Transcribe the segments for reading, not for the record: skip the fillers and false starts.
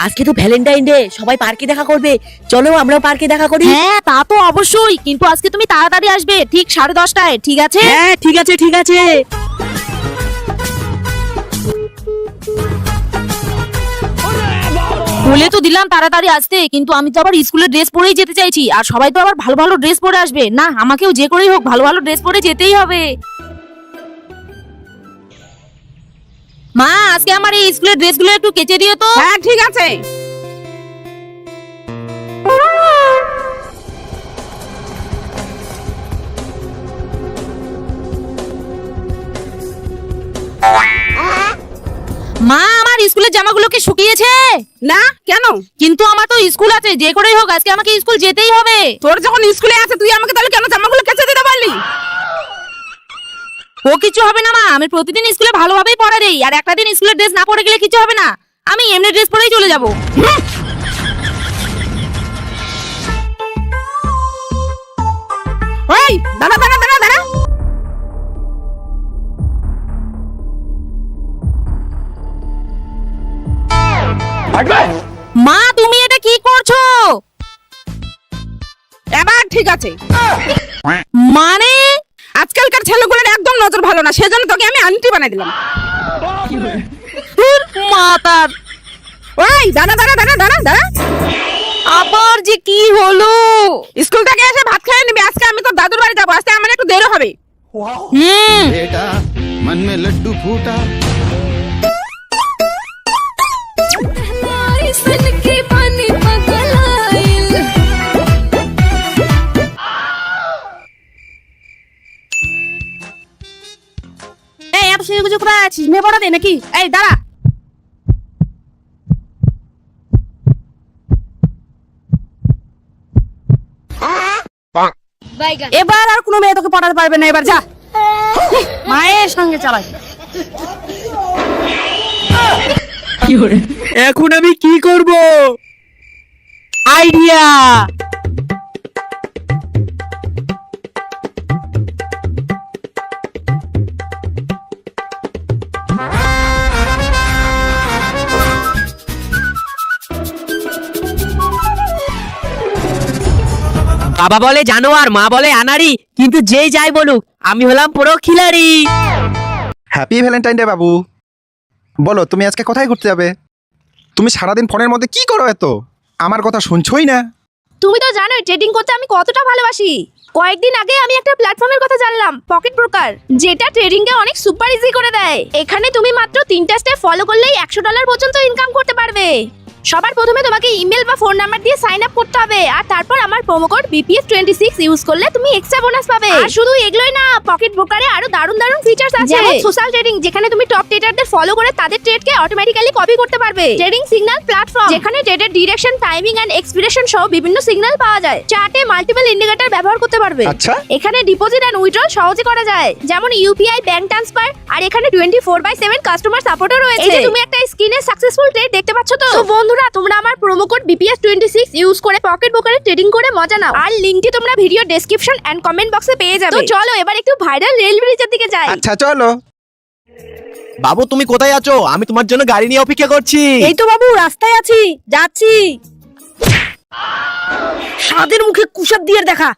আজকে তো Valentine day, সবাই পার্কে দেখা করবে, চলো আমরাও পার্কে দেখা করি। হ্যাঁ তা তো অবশ্যই, কিন্তু আজকে তুমি তাড়াতাড়ি আসবে, ঠিক 10:30টায়, ঠিক আছে? হ্যাঁ ঠিক আছে ঠিক আছে। বলে তো দিলাম তাড়াতাড়ি আসতে, কিন্তু আমি তো আবার স্কুলের ড্রেস পরেই যেতে চাইছি, আর সবাই তো আবার ভালো ভালো ড্রেস পরে আসবে না, আমাকেও যে করেই হোক ভালো ভালো ড্রেস পরে যেতেই হবে। মা, আজকে আমার এই স্কুলের ড্রেসগুলো একটু কেচে দিও তো। হ্যাঁ ঠিক আছে। মা, আমার স্কুলের জামাগুলো কি শুকিয়েছে? না কেন? কিন্তু আমার তো স্কুল আছে, যে করেই হোক আজকে আমাকে স্কুল যেতেই হবে। তোর যখন স্কুলে আছে তুই আমাকে তাহলে কেন জামাগুলো কেচে দিতে পারলি? ও কিছু হবে না মা, আমি প্রতিদিন স্কুলে ভালোভাবেই পড়া দেই, আর একটা দিন স্কুলের ড্রেস না পরে গেলে কিছু হবে না, আমি এমনি ড্রেস পরেই চলে যাব। ওই দাঁড়া দাঁড়া দাঁড়া দাঁড়া। মা, তুমি এটা কি করছো? এবার ঠিক আছে। মানে আজকালকার ছেলেগুলোর একদম নজর ভালো না, সেজন্য তোকে আমি আন্টি বানাই দিলাম। মাতার, ওই দাঁড়া দাঁড়া দাঁড়া দাঁড়া দাঁড়া। আবার যে কি হলো? স্কুল থেকে এসে ভাত খেয়ে নিবি, আজকে আমি তোর দাদুর বাড়ি যাবো, আজকে আমার একটু দেরি হবে। बेटा मन में लड्डू फूटा এই এত সেই কিছু কোথায় আছিস? মেয়ে পড়া দে নাকি? এই দাঁড়া। এবার আর কোনো মেয়ে তোকে পড়াতে পারবে না, এবার যা মায়ের সঙ্গে চালাই। এখন আমি কি করব? আইডিয়া! বাবা বলে জানোয়ার, মা বলে আনাড়ি, কিন্তু যেই যাই বলুক আমি হলাম পুরো খিলাড়ি। হ্যাপি ভ্যালেন্টাইন ডে বাবু। বলো তুমি আজকে কোথায় ঘুরতে যাবে? তুমি সারাদিন ফোনের মধ্যে কি করো এত? আমার কথা শুনছোই না। তুমি তো জানোই ট্রেডিং করতে আমি কতটা ভালোবাসি। কয়েকদিন আগে আমি একটা প্ল্যাটফর্মের কথা জানলাম, পকেট ব্রোকার, যেটা ট্রেডিং কে অনেক সুপার ইজি করে দেয়। এখানে তুমি মাত্র 3টা স্টেপ ফলো করলেই $100 পর্যন্ত ইনকাম করতে পারবে। সবার প্রথমে তোমাকে ইমেল বা ফোন নাম্বার দিয়ে সাইন আপ করতে হবে, আর তারপর আমার প্রোমো কোড BPS26 ইউজ করলে তুমি এক্সট্রা বোনাস পাবে। আর শুধু এগুলোই না, পকেট ব্রোকারে আরো দারুণ দারুণ ফিচার্স আছে, যেমন সোশ্যাল ট্রেডিং, যেখানে তুমি টপ ট্রেডারদের ফলো করে তাদের ট্রেডকে অটোমেটিক্যালি কপি করতে পারবে। ট্রেডিং সিগন্যাল প্ল্যাটফর্ম, যেখানে ট্রেডের ডিরেকশন, টাইমিং এন্ড এক্সপিরেশন সহ বিভিন্ন সিগন্যাল পাওয়া যায়। চার্টে মাল্টিপল ইন্ডিকেটর ব্যবহার করতে পারবে। আচ্ছা। এখানে ডিপোজিট এন্ড উইথড্রল সহজে করা যায়, যেমন ইউপিআই, ব্যাংক ট্রান্সফার, আর এখানে 24/7 কাস্টমার সাপোর্টও রয়েছে। এই যে তুমি একটা স্ক্রিনে সাকসেসফুল ট্রেড দেখতে পাচ্ছ তো? তো বন্ধুরা, তোমরা আমার প্রোমো কোড BPS26 ইউজ করে পকেট ব্রোকারে ট্রেডিং করে মজা নাও, আর লিংকটি তোমরা ভিডিও ডেসক্রিপশন এন্ড কমেন্ট বক্সে পেয়ে যাবে। তো চলো এবার একটু ভাইরাল রেল ব্রিজের দিকে যাই। আচ্ছা চলো। বাবু তুমি কোথায় আছো? আমি তোমার জন্য গাড়ি নিয়ে অপেক্ষা করছি। এই তো বাবু রাস্তায় আছি, যাচ্ছি। সাদের মুখে কুশাব দিয়ে দেখা।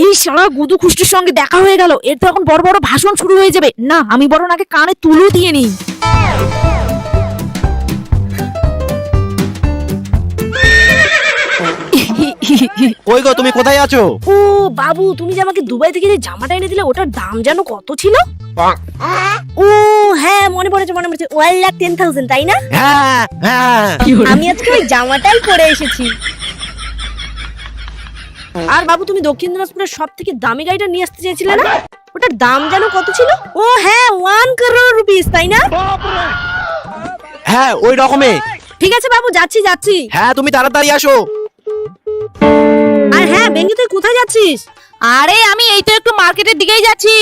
এই শালা গুদু খুষ্টির সঙ্গে দেখা হয়ে গেল, এর তো এখন বড় বড় ভাষণ শুরু হয়ে যাবে। না, আমি বরং আগে কানে তুলো দিয়ে নিই। কই গো, তুমি কোথায় আছো? ও বাবু, তুমি যে আমাকে দুবাই থেকে যে জামাটা এনে দিলে, ওটার দাম জানো কত ছিল? ও হ্যাঁ, মনে পড়েছে মনে পড়েছে, 1,10,000, তাই না? হ্যাঁ হ্যাঁ। আমি আজকে ওই জামাটাই পরে এসেছি। আর বাবু, তুমি দক্ষিণ দিনাজপুরের সব থেকে দামি গাড়িটা নিয়ে আসতে চেয়েছিলে না? ওটার দাম জানো কত ছিল? ও হ্যাঁ, 1 crore rupees, তাই না? হ্যাঁ ওই রকমে। ঠিক আছে বাবু, যাচ্ছি যাচ্ছি। হ্যাঁ তুমি তাড়াতাড়ি আসো। আর হ্যাঁ বেঙ্গি, তুই কোথায় যাচ্ছিস? আরে আমি এই তো একটু মার্কেটের দিকেই যাচ্ছি।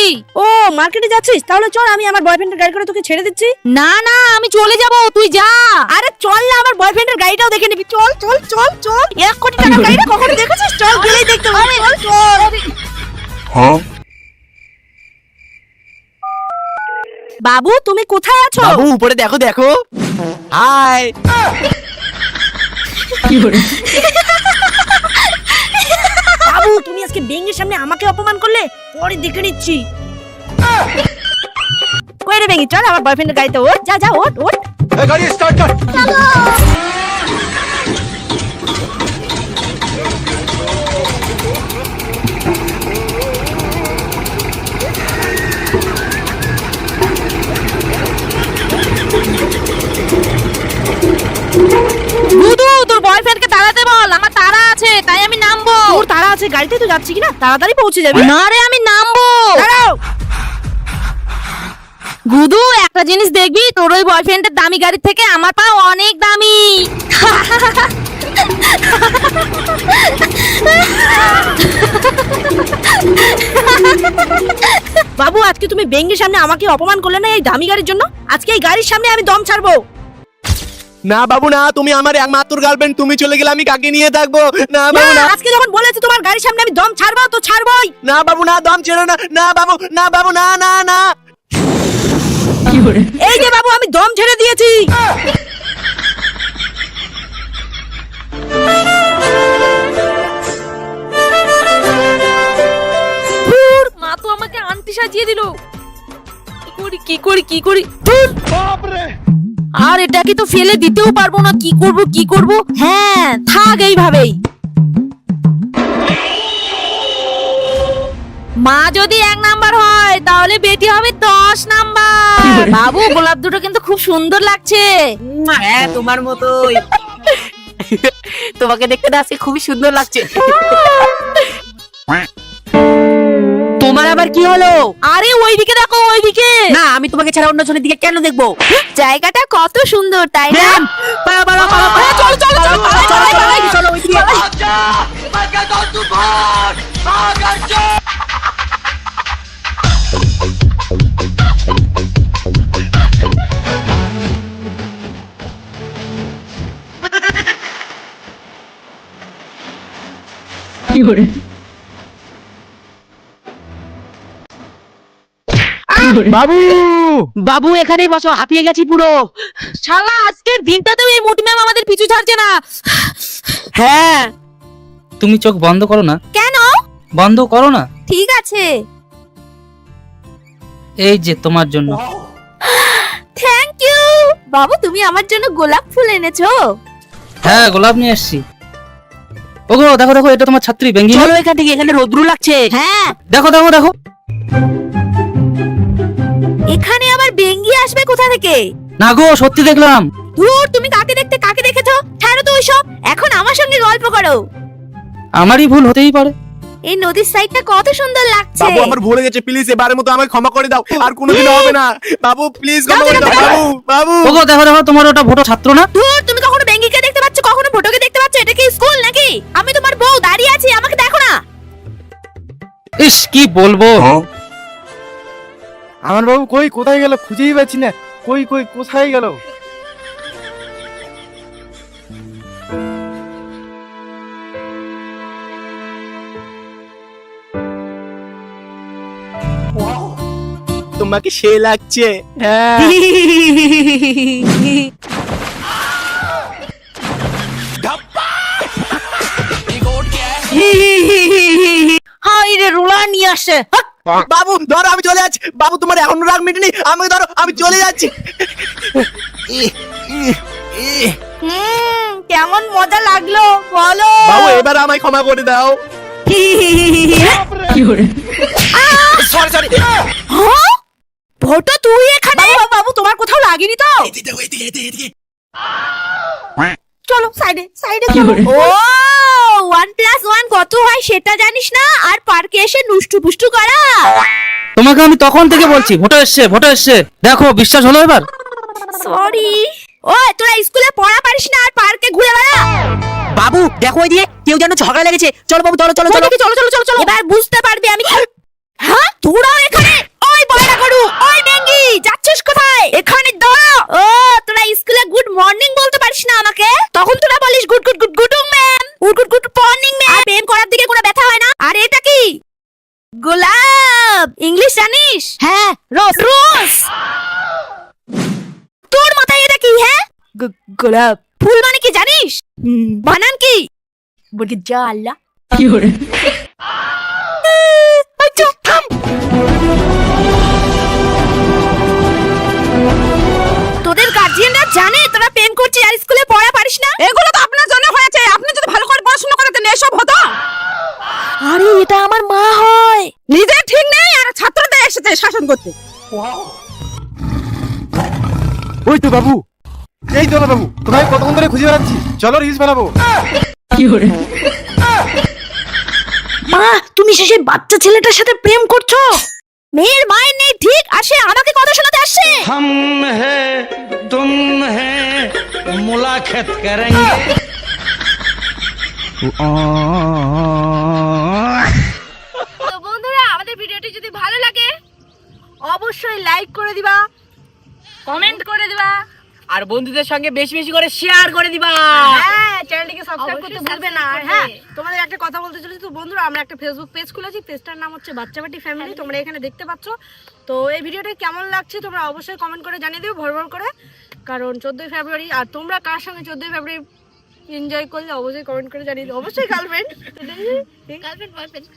ও মার্কেটে যাচ্ছিস? তাহলে চল, আমি আমার বয়ফ্রেন্ডের গাড়ি করে তোকে ছেড়ে দিচ্ছি। না না, আমি চলে যাব, তুই যা। আরে চল না, আমার বয়ফ্রেন্ডের গাড়িটাও দেখে নিবি। চল চল চল চল। 1 কোটি টাকার গাড়িটা কখনো দেখেছিস? চল, গেলেই দেখতে পাবি। চল চল। বাবু তুমি কোথায় আছো? বাবু উপরে দেখো দেখো। হাই। বাবু তুমি আজকে বেঙ্গির সামনে আমাকে অপমান করলে, পরে দেখে নিচ্ছি। কই রে বেঙ্গি, চল আমার বয়ফ্রেন্ডের গাড়িতে ওঠ, যা যা ওঠ ওঠ। গাড়ি স্টার্ট কর। গুদু তোর বয়ফ্রেন্ডকে তাড়াতে বল, আমার তাড়া আছে তাই আমি নামবো। তোর তারা আছে, গাড়িতে তো যাচ্ছি কিনা, তাড়াতাড়ি পৌঁছে যাবি। না রে আমি নামবো। দাঁড়াও। গুদু একটা জিনিস দেখবি, তোর ওই বয়ফ্রেন্ডের দামি গাড়ির থেকে আমার পা অনেক দামি। বাবু আজকে তুমি বেঙ্গির সামনে আমাকে অপমান করলে না এই দামি গাড়ির জন্য, আজকে এই গাড়ির সামনে আমি দম ছাড়বো। না বাবু না, তুমি আমার একমাত্র গার্লফ্রেন্ড, তুমি চলে গেলে আমি কাকে নিয়ে থাকবো? না বাবু না, না। আজকে যখন বলেছি তোমার গাড়ির সামনে আমি দম ছাড়বো তো ছাড়বোই। না বাবু না, দম ছেড়ো না। না বাবু, না বাবু, না না না। এই যে বাবু আমি দম ছেড়ে দিয়েছি। ধুর, মা তো আমাকে আন্টি সাজিয়ে দিল। কি করি ধুর। আর এটাকে তো ফেলে দিতেও পারবো না, কি করব। হ্যাঁ থাক এইভাবেই। মা যদি 1 নাম্বার হয় তাহলে বেটি হবে 10 নাম্বার। বাবু গোলাপ দুটো কিন্তু খুব সুন্দর লাগছে। হ্যাঁ তোমার মতোই। তোমাকে দেখতে না আজকে খুবই সুন্দর লাগছে। তোমার আবার কি হলো? আরে ওইদিকে দেখো, ওইদিকে। না আমি তোমাকে ছাড়া অন্য জনের দিকে কেন দেখবো? জায়গাটা কত সুন্দর তাই না? চলো ওইদিকে। বাবু বাবু এখানেই বসো, হাঁপিয়ে গেছি পুরো। শালা আজকের দিনটাতেও এই মোটি ম্যাম আমাদের পিছু ছাড়ছে না। হ্যাঁ তুমি চোখ বন্ধ করো না। কেন? বন্ধ করো না। ঠিক আছে। এই যে তোমার জন্য। Thank you. বাবু তুমি আমার জন্য গোলাপ ফুল এনেছো? হ্যাঁ গোলাপ নিয়ে এসেছি। ওগো দেখো দেখো, এটা তোমার ছাত্রী বেঙ্গি। চলো এখান থেকে, এখানে রোদ্রু লাগছে। হ্যাঁ দেখো দেখো দেখো। এখানে আবার বেঙ্গি আসবে কোথা থেকে? না গো সত্যি দেখলাম। ধুর তুমি কাকে দেখেছো? ছাড়ো তো ওইসব, এখন আমার সঙ্গে গল্প করো। আমারই ভুল হতেই পারে। এই নদীর সাইডটা কত সুন্দর লাগছে। বাবু আমার ভুলে গেছে, প্লিজ এবারের মতো আমাকে ক্ষমা করে দাও, আর কোনোদিন হবে না। বাবু প্লিজ ক্ষমা করে দাও। বাবু বাবু। ওগো দেখো দেখো, তোমার ওটা ভোটো ছাত্র না। ধুর তুমি কখনো বেঙ্গিকে দেখতে পাচ্ছ, কখনো ফটোকে দেখতে পাচ্ছ? এটা কি স্কুল নাকি? আমি তোমার বউ, দাঁড়িয়ে আছি, আমাকে দেখো না। ইস কি বলবো। আমার বাবু কই, কোথায় গেল? খুঁজেই পাচ্ছি না। কই কই কোথায় গেল? তোমাকে সে লাগছে। হ্যাঁ হাই রে রোলার নিয়ে আসছে। বাবু ধরো, আমি চলে যাচ্ছি। বাবু তোমার এখনো রাগ মিটেনি, আমাকে ধরো, আমি চলে যাচ্ছি। কেমন মজা লাগলো বলো। বাবু এবার আমায় ক্ষমা করে দাও। Sorry sorry. ভোটো তুই এখানে? বাবু তোমার কোথাও লাগেনি তো? চলো সাইডে সাইডে চলো। ও 1+1 কত হয় সেটা জানিস না, আর পার্কে এসে নুষ্টু পুষ্টু করা। তোমাকে আমি তখন থেকে বলছি ভোটো এসছে ভোটো এসছে। দেখো বিশ্বাস হলো এবার? সরি। ওই তোরা স্কুলে পড়া পারিস না আর পার্কে ঘুরে বেড়া। বাবু দেখো ওই দিয়ে কেউ যেন ঝগড়া লেগেছে। চলো বাবু চলো চলো চলো চলো এবার বুঝতে পারবি আমি। হ্যাঁ তোরাও এখানে? ওই বয়রা গরু, ওই বেঙ্গি যাচ্ছিস কোথায়? এখানে দাঁড়া। ও তোরা স্কুলে গুড মর্নিং বলতে পারিস না আমাকে? তখন তোরা বলিস good good good good ma'am, good good morning ma'am. প্রেম করার দিকে কোনো ব্যথা হয় না? আর এটা কি? গোলাপ। ইংলিশ জানিস? হ্যাঁ রোজ। গোলাপ। ফুল মানে কি জানিস? বানান কি? বলকি যা আল্লাহ। আচ্ছা, থাম। তোদের গার্জিয়ানরা জানে তোরা প্রেম করছিস আর স্কুলে পড়া পারিস না? এগুলো তো আপনার জন্য হয়েছে, আপনি যদি ভালো করে পড়াশোনা করতেন এসব হতো। আরে এটা আমার মা হয়। নিজে ঠিক নেই আর ছাত্রদের এসেছে শাসন করতে। ওই তো বাবু, এই তো বাবু, তোমায় কতক্ষণ ধরে খুঁজে বেড়াচ্ছি, চলো রিলস বানাবো। মা তুমি শেষে বাচ্চা ছেলেটার সাথে প্রেম করছো? মেয়ের মায়ের নেই ঠিক, আসে আমাকে কথা শোনাতে আসছে। हम है तुम है मुलाकात करेंगे তো বন্ধুরা, আমাদের ভিডিওটি যদি ভালো লাগে অবশ্যই লাইক করে দিবা, কমেন্ট করে দিবা, আর বন্ধুদের সঙ্গে বেশি বেশি করে শেয়ার করে দিবা। হ্যাঁ, চ্যানেলটিকে সাবস্ক্রাইব করতে ভুলবে না। আর হ্যাঁ, তোমাদের একটা কথা বলতে চলেছি তো বন্ধুরা, আমরা একটা ফেসবুক পেজ খুলেছি, পেজটার নাম হচ্ছে বাচ্চাবাটি ফ্যামিলি, তোমরা এখানে দেখতে পাচ্ছ। তো এই ভিডিওটা কেমন লাগছে তোমরা অবশ্যই কমেন্ট করে জানিয়ে দিও ভর ভর করে, কারণ 14ই ফেব্রুয়ারি। আর তোমরা কার সঙ্গে 14ই ফেব্রুয়ারি এনজয় করলে অবশ্যই কমেন্ট করে জানিয়ে দিও। অবশ্যই গার্লফ্রেন্ড বয়ফ্রেন্ড